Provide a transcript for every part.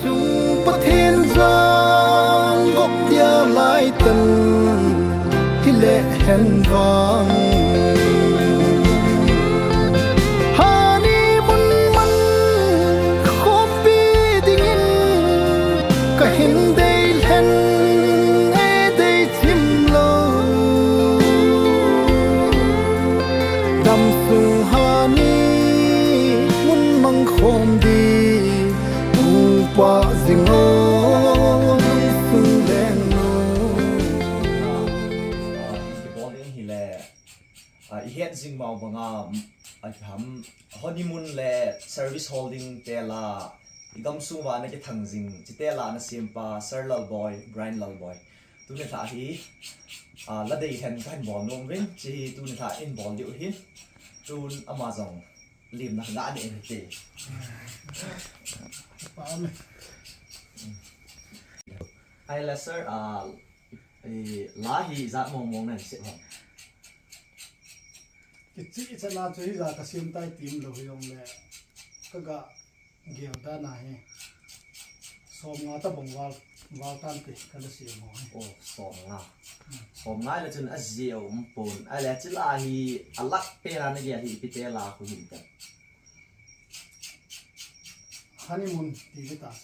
จุงปะเทนจางกบยาลายตันที่เละเห็นวังฮานีมุนมันคบปีดิ่งก็เห็นได้เห็นได้ทิมโลดำสูฮานีมุนมังคมดีอูปะสิงโอสุแดงโนอีเฮ็ดสิ่งเมาบังอาทำฮอนีมูนและเซอร์วิสโฮลดิ้งเตลาอีกำสูว่านักทั้งจริงจิเตลานะเซียมปาเซอร์ลลบอยไบรน์ลลบอยตุนท่าที่ละได้เห็นกันบอลลงเว้นจีตุนท่าอินบอลเดียวหินตุนอเมซอนลิมนักด่าเด็กเจไอเลเซอร์ลาฮีจะมองนั่นสิครับกิจจะลาจุยจากเสียมใต้ทีมเราอยู่ตรงนี้ก็เกี่ยวด้านไหนสมงาตะบงวาลตันติกันเสียมอยโอ้สมงาเลยจนอาเจียวมปนไอเลจิลาฮีอลักเปรานี่ยฮีพิเตลาคุหินกันฮันนีมูนที่จะตัด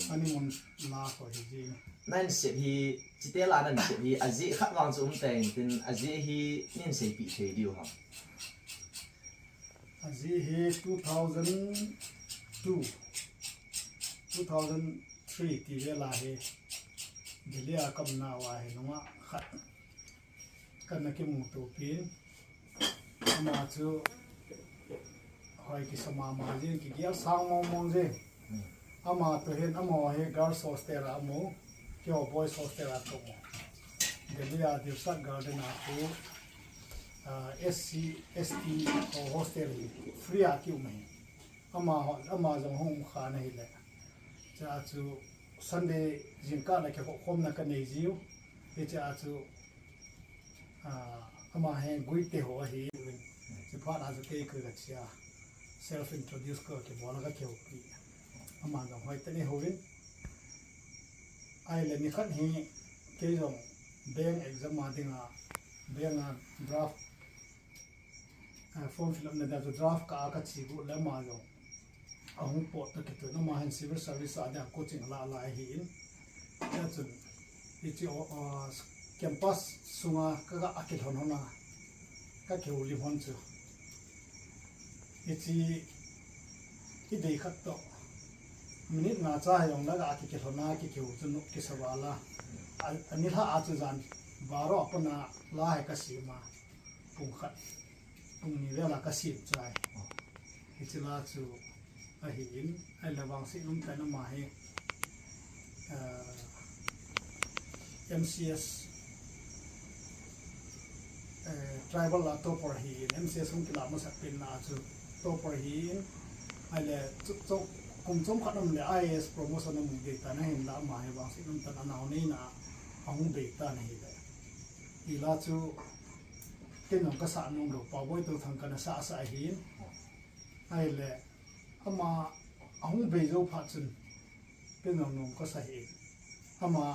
ฮันนีมูนลาคนจริงนั่นเสียฮีจิเตลานั่นเสียฮีอาเจีขัดวางจุ่มแต่งเป็นอาเจีฮีนี่เสียปีเทเดียวครับอาเจีย2003ที่เวลาเฮเดลียกับนาวาเฮน้องขัดกันนักมุตุปีนมาจูหอยกิสมามาเจนกิเกียร์สางมองเจอามาตัวเห็นอามาเฮการ์สโอสเตราโมเกี่ยวบอยสโอสเตราตัวโมเดลียดิวสักการ์เดนอาคูST โฮสเตลฟรีอาคิวไหมอามาจงห้องขาในเลยจะอาจูซันเดย์จิงก้าในแค่คมนักเนจิวจะอาจูอามาให้กุยเตหัวเฮีจะพาอาจูเตยคือกันเชียเซลฟ์อินโทรดิวส์ก็เก็บไว้แล้วก็เกี่ยวปีอามาจงห้อยเตนี่หัววินไอเลยนี่ขันเฮเกี่ยงเบงเอ็กซ์มาดิ้งเบงดราฟฟอร์มฟิลล์ในดาวดราฟก็อาคัดสิบุแล้วมาจงเอาหุ่นปอดตะกี้ตัวน้ำมันซิวิลเซอร์วิสอาจจะโคชิ่งลายหินแล้วจนที่แคมปัสสุงาก็อาคิดหอนนะก็เกี่ยวลิมอนจูที่เด็กขัดต่อมินิน่าจะให้ลงแล้วก็อาคิดหอนนะที่เกี่ยวจนกิสวาลาอันนี้ถ้าอาจจะจันบาร์อปนาลายก็สีมาปุ่งขัดปุ่งนี้เวลาก็สีใจที่ลาจูไอหินไอระวังสิลุ่มแต่น้ำมาให้MCS tribal ละตัวปอร์หิน MCS คงกิลามาสักเป็นนาจูตัวปอร์หินไอเลยจุกคุมจมขัดน้ำเลย IS promotion น้ำมุกเด็กแต่นั่นเห็นละมาให้วางสิลุ่มแต่นั่นเอานี่นะเอาหุ่นเด็กแต่นั่นเห็นเลยอีลาจูเก่งน้องก็สานน้องดูป่าวบ่อยตัวทางกันสะสายหินไอเลยอามาเอาหุ่นเบโจพัดจนเป็นน้องก็ใส่เองอามา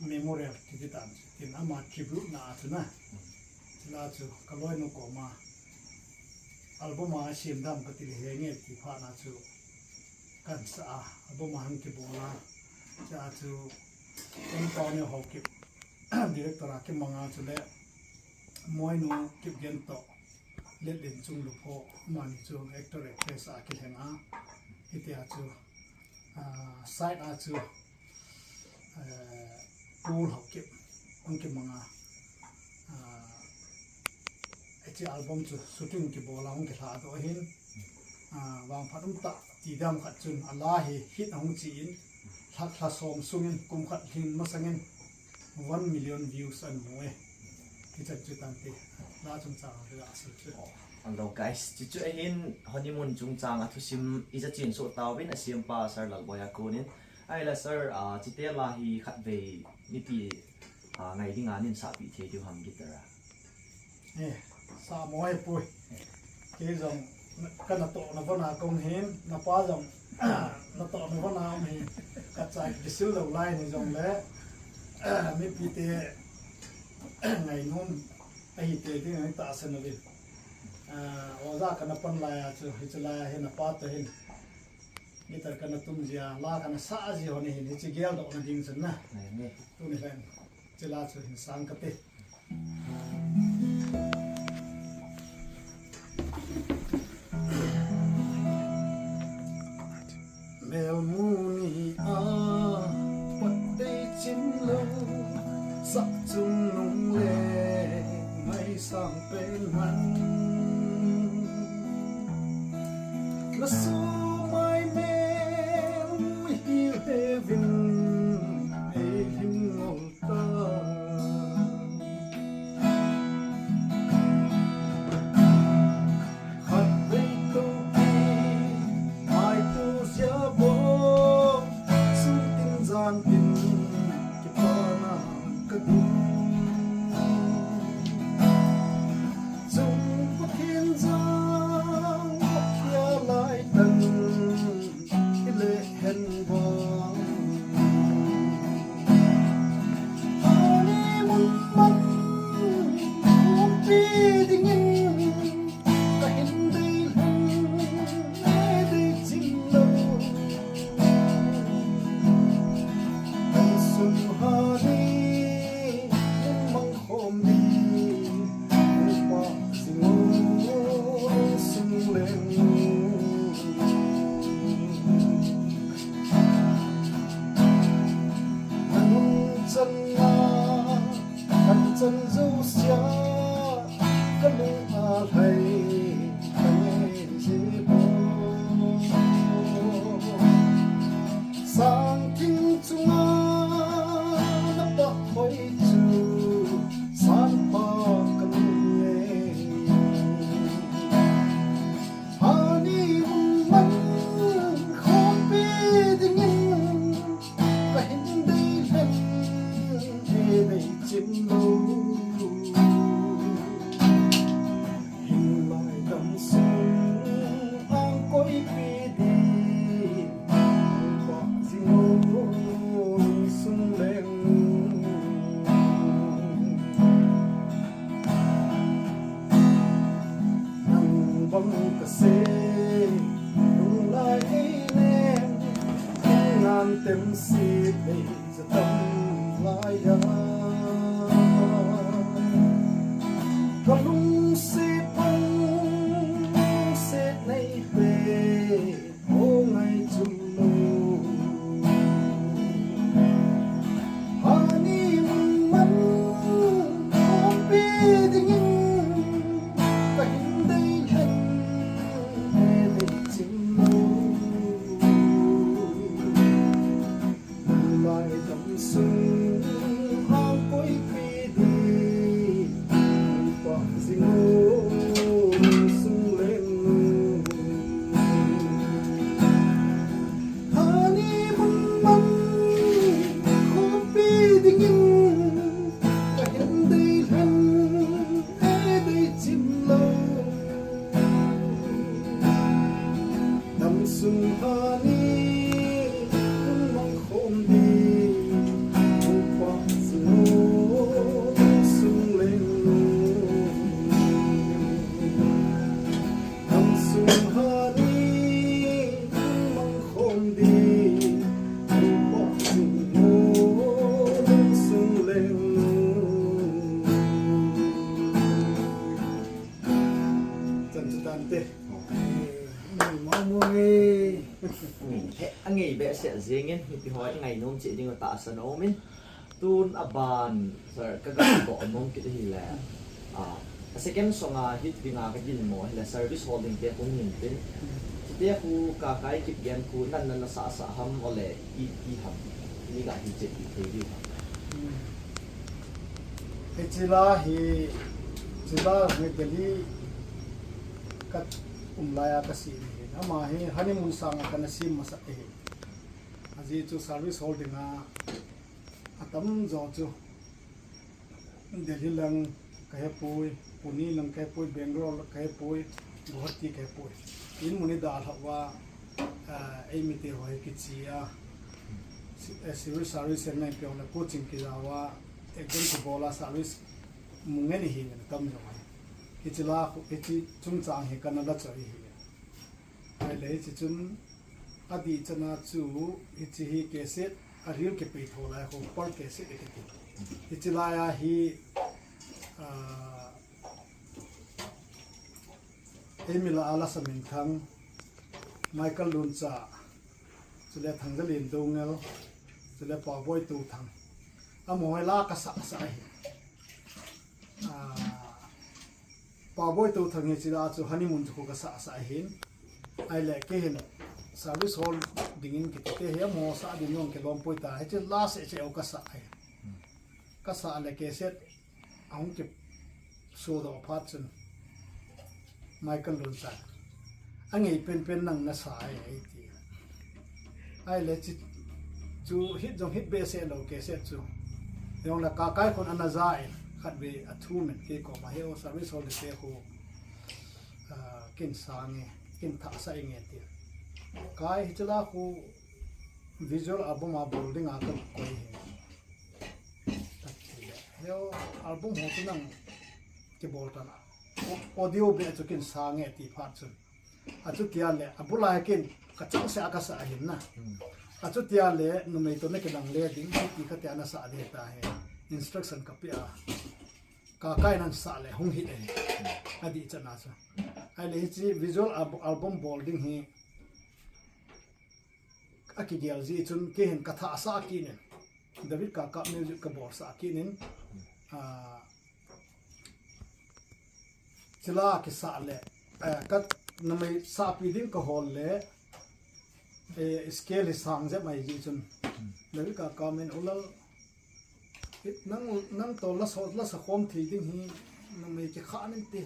เมมโมเรียลที่ติดตามที่อามาทริบิวต์น่าจุนะที่ลาจูก็ลอยนกออกมาอัลบั้มมาเสียงดำก็ติดเฮงเงี้ยที่ผ่านอาจูกันสะอัลบั้มมาหันที่บัวลาจะอาจูเป็นตอนนี้เขาเก็บดีเรคเตอร์เก็บมังอาจูแล้วมวยนูเก็บเงินต่อเล่นเล่นจุงลูกพ่อมันจุงเอ็กเตอร์เอ็กเทสอาคิเลงอาฮิตอาจูไซต์อาจูปูลเขาเก็บอังเก็บมังอาไอที่อัลบั้มจูสุดที่มันเก็บบัวลาอังเก็บหาตัวเห็นวางพัดน้ำตาตีดำขัดจุนอัลลาฮิฮิตอังจีนทักทัศน์สุ่งินกุมขัดหินมาสังเงิน1 million views อันมวยที่จะจุดตั้งที่ลาจงจางเรือสุดจุดอันเรา guys จุดเห็นฮอนีมูนจงจางอัทุซิมอิจจินสุดตาวินเซียมปาซาร์ลลบอยากูนินไอละซาร์จิเตลาฮีขัดเวนิตีไงที่งานนินสาบิเทดิวฮัมกิตระสามอยปุยที่จงกันโตนะพนากงเห็นนะป้าจง เราต่อในว่าน้ำมีกระจายดิซิลเราไล่ในจงและไม่พีเตไงนุ่มไอฮิเตที่ไงตาสนวิว่าจะกันปันลายจะฮิจลายเห็นปาตเห็นนี่แต่กันตุ้มเจียลากันสาจีหัวนี่เห็นฮิจเกียวดอกนั่นจริงสินะตัวนี้แหละจะลาจะเห็นสังกติเมลมูนีปัดได้จิ้มลงสักจุงนุ่งเล่ไม่สั่งเป็นมันและสู้ไม่เมลฮิวเฮวินเอหิมโนตาขัดไปตัวเองไม่พูดเยอะบ่สุดทิ้งจานทิ้งเก็บปานาก็ดี Angi be se zengin hi hoi ngai nom che ding ta san omin tun aban sir kaga ko mong ki hi la second songa hit binga ka din mo la service holding te kung nin tin te ku ka kai ki gen ku nan nan sa sa ham ole i ham ni ga hi che ki te di he chila he deli kat umlaya ka si ama he honeymoon sang ka na sim masa he aji chu service holding atam zo chu Delhi lang kaya poi Pune lang kaya poi Bangalore kaya poi Guwahati kaya poi in muni dal hawa ai mi te hoi ki chia civil service na pyong na coaching ki jawa ekdom ki bola service mungen hi ne tam jo mai ki chila ki chi chung chang he kana la chari hi ai le chi chun adi chana chu chi hi ke se a real ke pe thola ho par ke se ke ki chila ya hi Emila ala samin thang Michael Luncha chule thangjalin dongel chule pawboy tu thang amoy la ka sa sa hi pawboy tu thang hi chila chu honeymoon chu ka sa sa hin ai le ke hin service hall dingin ki te he mo sa din yong ke lom poi ta he la se che o ka sa ai ka sa le ke set aung ke so do phat chen Michael Luncha angai pen nang na sa ai ti ai le chi chu hit jong hit be se lo ke se chu yong la ka kai kon anazai khat be athumen ke ko ma he o service hall se ko kin sange kin tha sa nge ti kai hitla ko visual album a building a ka ko he o album ho tu nang ke bol ta na audio be chu kin sange ti phat chu achu tia le abula kin ka chang se aka sa hin na achu tia le numei to ne ke lang le ding ti ka tia na sa de ta he instruction ka pia ka kai nan sa le hung hi de adi chana sa ai le chi visual album bolding hi aki dial ji chun ke hin ka tha sa ki ne david ka music ka bor sa ki nin chila ki sa le ka namai sa pi din ka hol le scale sang je mai ji chun david ka comment ulal nang to la sa khom thi ding hi namai ki kha nin te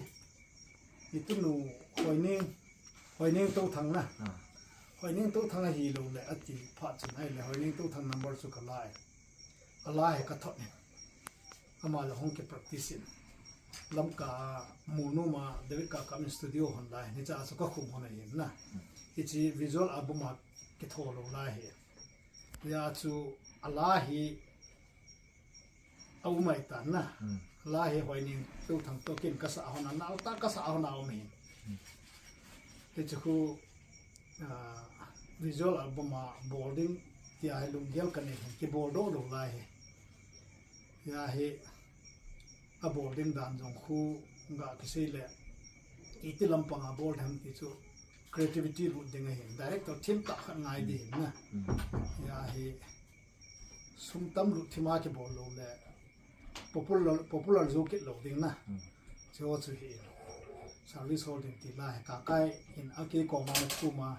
itu nu hoining to thang na hoining to thang hi lo le ati pha chun ai le hoining to thang number su ka lai alai ka thot ne ama la hong ke practice lam ka munu ma david ka kam studio hon lai ni cha so ka khum hon ai na ichi visual album ma ke tholo lai he ya chu alahi au mai ta na la he hoining tu thang to kin ka sa hon na ta ka sa hon au mi te chu visual album ma boarding ti ai lung gel kan ne ki bordo lo lai he ya he a boarding dan jong khu nga ki sei le iti lampang a board ham ti chu creativity ru ding he director team ta khan ngai di na ya he sum tam lu thima ke bol lo le popular zo ke lo ding na cho chu hi service holding ti la ka kai in a ke ko ma chu ma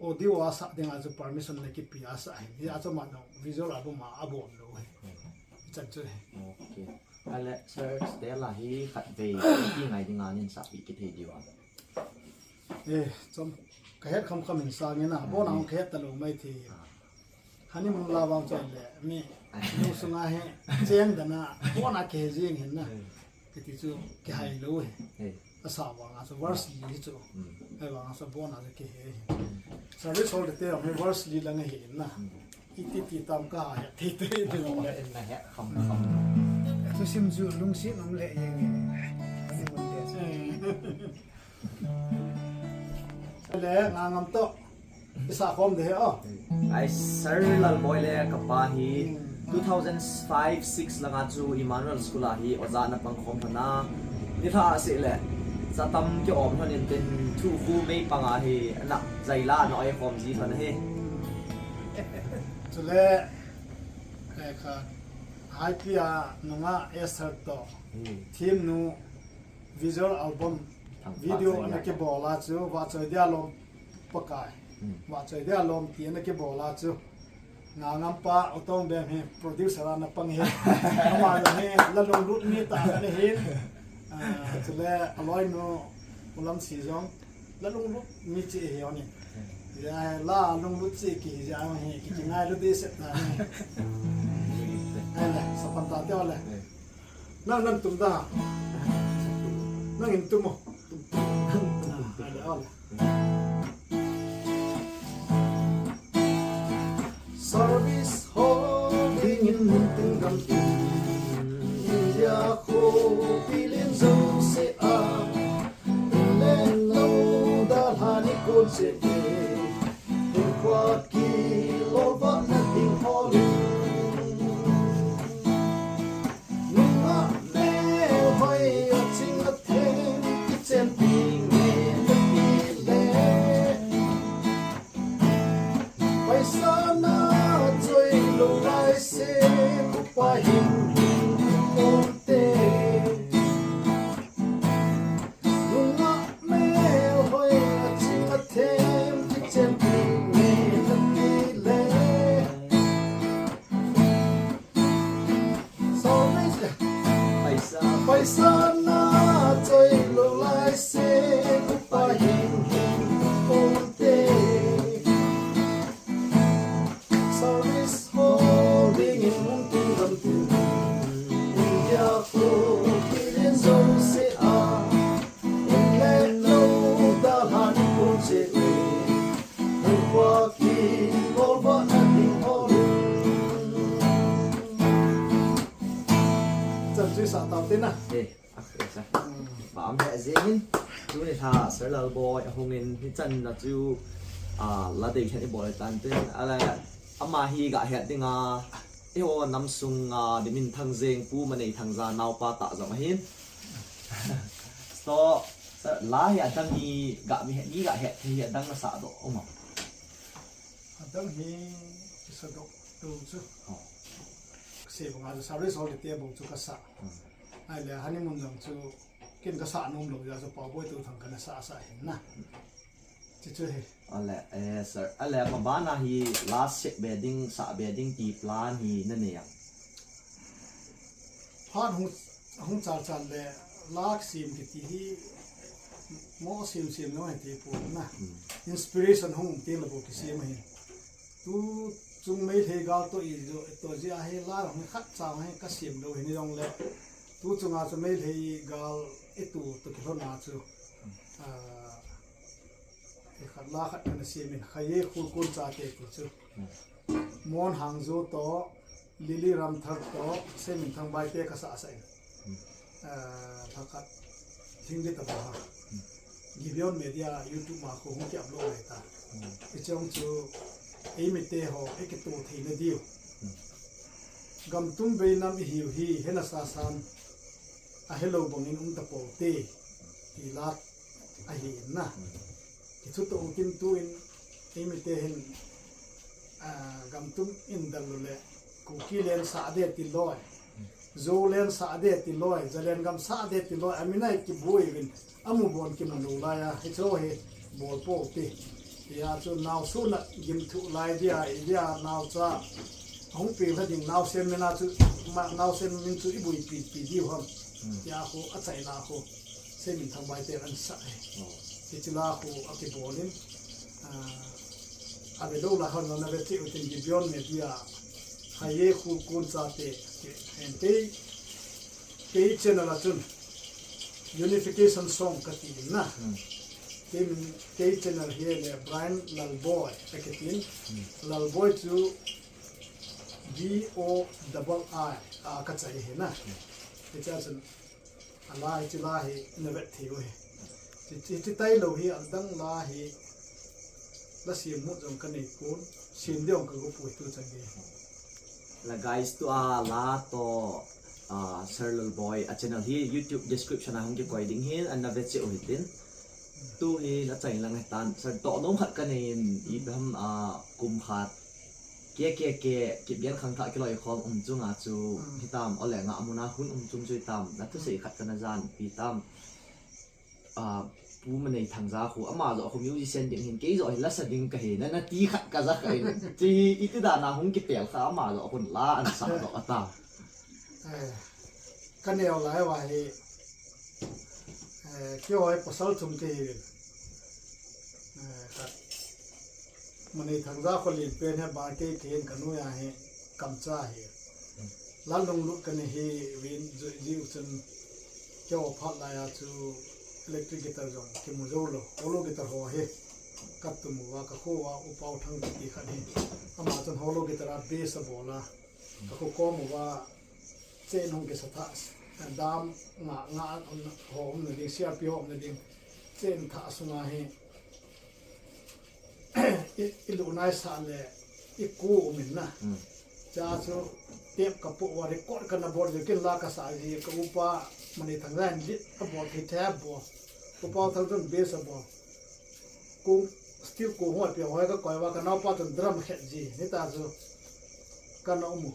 audio a sa ding a chu permission le ki pi a sa hi ya chu ma no visual album ma a bon lo he chan chu okay ale sir stella hi khat ve ti ngai ding anin sa pi ki the diwa chom ka het kham in sa nge na bo na khet ta lo mai thi hani mun la wang chen le mi nu sunga he cheng da na bo na ke jing hin na ki ti chu ke hai lo he asa wa nga so verse li chu ai wa nga so bo na ke he service hol te me verse li la nge hin na ti tam ka ya thi te de lo en na he kham tu sim zu lung si nom le yang ni mon de le ngam to isa khom de he ai sir lal boy le kapa hi 2005-6 langa chu Emmanuel School a hi oza na pangkhom thana ni tha se le satam ke om hanin tin thu khu mei panga hi na zaila no ai khom ji thana he chule ka hai pia nunga esar to team nu visual album video ana ke bola chu wa choi dia lom pakai wa choi dia lom ti ana ke bola chu nga ngam pa otong be he producer ana pang he ama he la long lut ni ta ana he chule aloi no ulam si jong la long lut mi chi he oni ya la long lut chi ki ja he ki ngai lu de set na ai la sa pan ta tia la nan tum da nang in tum mo ada ala Paisana joy lo lai se pa him te Lunga me hoi ching a them ti chen ti me ti le So nice Paisana joy lo lai se pa him te Service holding in Mungkingam tu India ko kilin zong se a Unle no dalan ko se we Nukwa ki ngolwa nating holun Chân suy sa tao tin à sa bám hệ dingin chú này tha sir lal boy hongin hi chan na chu la dei khen boy tan tin ala ama hi ga het dinga e ho nam sung dimin thang jeng pu mani thang za naw pa ta zong hin so la hi atang ni ga mi het ni ga het hi dang na sa do oma Adang hi sa do tu chu Se bang a service holiday te bang chu ka sa Ai le honeymoon jong chu kin ka sa nom lo ya so pa boy tu thang kana sa hin na Chi chu he ale sir ale ma ba na hi last check bedding sa bedding ti plan hi na ne yang Phan hung chal le lak sim ki ti hi mo sim no te pu na inspiration hung te lo ki sim hi tu chung mai the gal to I to ji a he la hung khat cha he ka sim lo hi ni rong le tu chung a chu mai the gal e tu to ki na chu khat la khat na sim in khaye khul kun cha te ki chu mon hangzo to Lily Ram Thar to semin thang bai te ka sa sa thakat thingdi ta ba Gibeon media YouTube ma ko hung ki upload lai ta ichong chu mi te ho ekitu theina diu gam tum be nam hi hi hena sa san a hello bongin ta po te ila a hi na ki chu to kim tu in mi te hen gam tum in dalule Kuki len sa de ti loy zo len sa de ti loy zalen gam sa de ti loy amina ki boy win amu bon ki manu la ya hitro he bol po ti ya chu naw su na gim thu lai dia ya naw cha hong pe la ding naw sen mena chu ma naw sen min chu I bui pi di hom ya ko a chai la ko se min thang bai te an sa ti chu la ko a ki bolin a be do la hon na be ti utin gibion media Haye khu kun sa te and te channel atun unification song kati na te channel here le Brian Lalboy akatin Lalboy to GOII ka chai he na te cha chen ala chi la he na vet thi we ti tai lo hi andang la hi la si mu jong kan nei kun sin deong ka go pu tu chang ge la guys to la to sir lal boy a channel hi YouTube description a hong ki koi ding hin an na vet che ohitin tu hi la chai lang tan sir to dom khat kan in I bam kum khat ke bian khang tha ki loi khom chung a chu hitam ole nga amuna hun chung chui tam na tu sei khat kana jan pi tam pu manei thangza khu ama zo khu musician ding hin ke zo la sa ding ka he na ti khat ka za kai chi iti da na hung ki pel kha ama zo hun la an sa do ata kanel lai wa he kyo ai pasal chum ke khat manei thangza ko lin pen he ba ke ken kanu ya he kamcha he lan long lu kan he win ji uchun kyo phat la ya chu electric guitar jong ki mu zo lo holo guitar ho he kat tu mu wa ka ko wa upau thang ti khani ama chon holo guitar a bass a bola ka ko mu wa che nong ke satha dam nga ho na ding sia pi ho na ding chen tha sunga he ilu nai sa le iku min na cha so tep ka pu wa record kana bor de kin la ka sa ji ka upa mani thang ran lit ka bor ki tab bo upau thang jong base bo ku still ko hot pe hoy ka koi wa ka naw pa tan drum khet ji ni ta zo ka no mu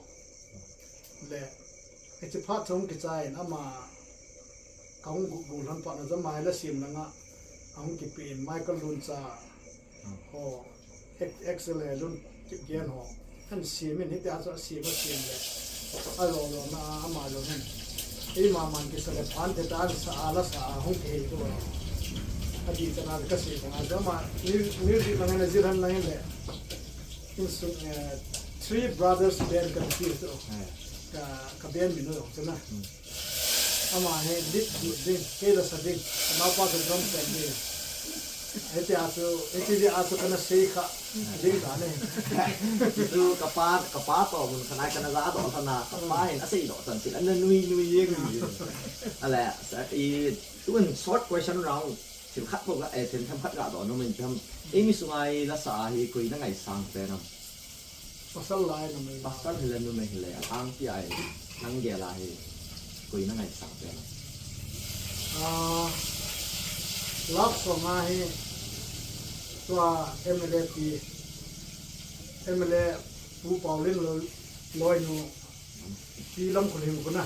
le e chi pha chong ki chai na ma kaung gu lan pa na zamai la sim na nga ang ki pe Michael Luncha ho excellent lun ki gen ho kan sim ni ta zo sim le a lo na ma lo hen e ma man ki sa le phan te ta sa ala sa hong ke to adi tana ka se ta zama ni ri na na jiran na le in so three brothers band ka ti so ka band mi no chana ama he lit din ke da sa din na pa ka drum set ni ete aso kana se kha din da ne tu kapa to mun kana kana za to thana kapa hin ase do tan tin an nui ye ni ala sa I tuan short question round til khat bo ga e ten tham khat ga do no min tham emi sungai la sa hi koi na ngai sang pe nam pasal lai na me pasal hilan no me hile ang ti ai nang dia la hi koi na ngai sang pe nam love so ma he to MLA pu Paulin loi no pi lam ko lim ko na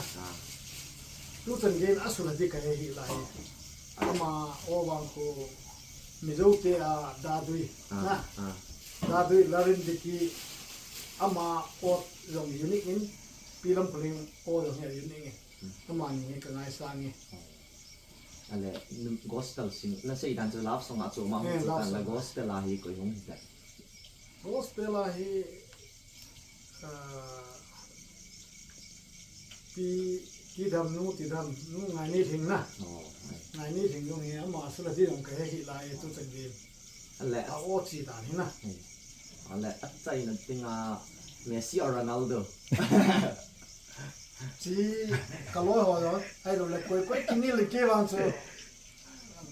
tu tan gen asula di ka hi lai ama o wang ko mizo te a dadui na dadui larin diki ama o rong unique in pi lam ko lim o rong ya unique ama ni ka ngai sang ni ale gospel sing na sei dan zu love song a chu ma hu tan la gospel la hi ko hong hi gospel la hi ti dam nu ngai ni thing na ngai ni thing dong he ma sula ti dong ka hi la e tu chang din ale a o chi dan hi na ale at chai na tinga Messi or Ronaldo chi kaloi ho yo ai lo le koi kini le ke wang so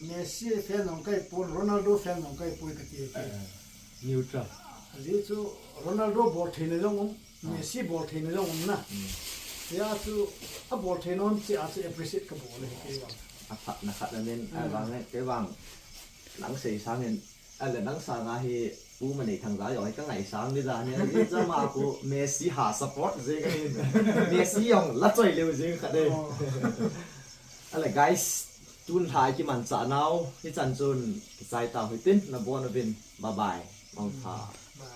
Messi fan nong kai pon Ronaldo fan nong kai poi ka ti neutral ali chu Ronaldo bol thine jong Messi bol thine jong na ya chu a bol thine on chi a appreciate ka bol le ke wang a phat na khat nen ai wang ke wang nang sei sang nen ale nang sa nga hi pu ma nei thang za yo ka ngai sang ni za ne ni za ma ku Messi ha support je ka ni Messi yong la choi leu je kha de ale guys tun thai ki man cha nau hi chan chun sai ta hui tin na bon bin bye bye mong tha ba